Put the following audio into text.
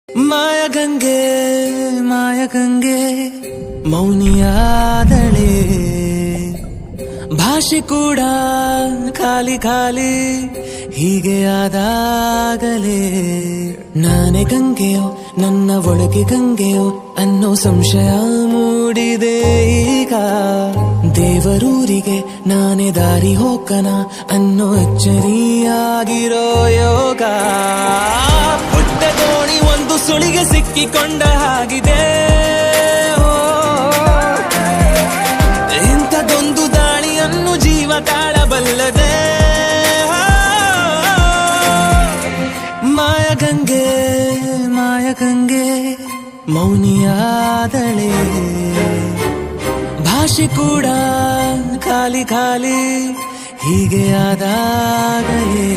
ಮಾಯಗಂಗೆ ಮಾಯಗಂಗೆ ಮೌನಿಯಾದಳೆ ಭಾಷೆ ಕೂಡ ಖಾಲಿ ಖಾಲಿ ಹೀಗೆ ಆದಾಗಲೇ ನಾನೇ ಗಂಗೆಯೋ ನನ್ನ ಒಳಗೆ ಗಂಗೆಯೋ ಅನ್ನೋ ಸಂಶಯ ಮೂಡಿದೆ ಈಗ ದೇವರೂರಿಗೆ ನಾನೇ ದಾರಿ ಹೋಗನ ಅನ್ನೋ ಅಚ್ಚರಿಯಾಗಿರೋ ಯೋಗ ಪುಟ್ಟ ದೋಣಿ ಒಂದು ಸುಳಿಗೆ ಸಿಕ್ಕಿಕೊಂಡ ಹಾಗಿದೆ ಇಂಥದೊಂದು ದಾಳಿಯನ್ನು ಜೀವ ತಾಳಬಲ್ಲದೆ ಮಾಯಗಂಗೆ ಮಾಯಗಂಗೆ ಮೌನಿಯಾದಳೆ ಭಾಷೆ ಕೂಡ ಖಾಲಿ ಖಾಲಿ ಹೀಗೆ ಆದಾಗಲೇ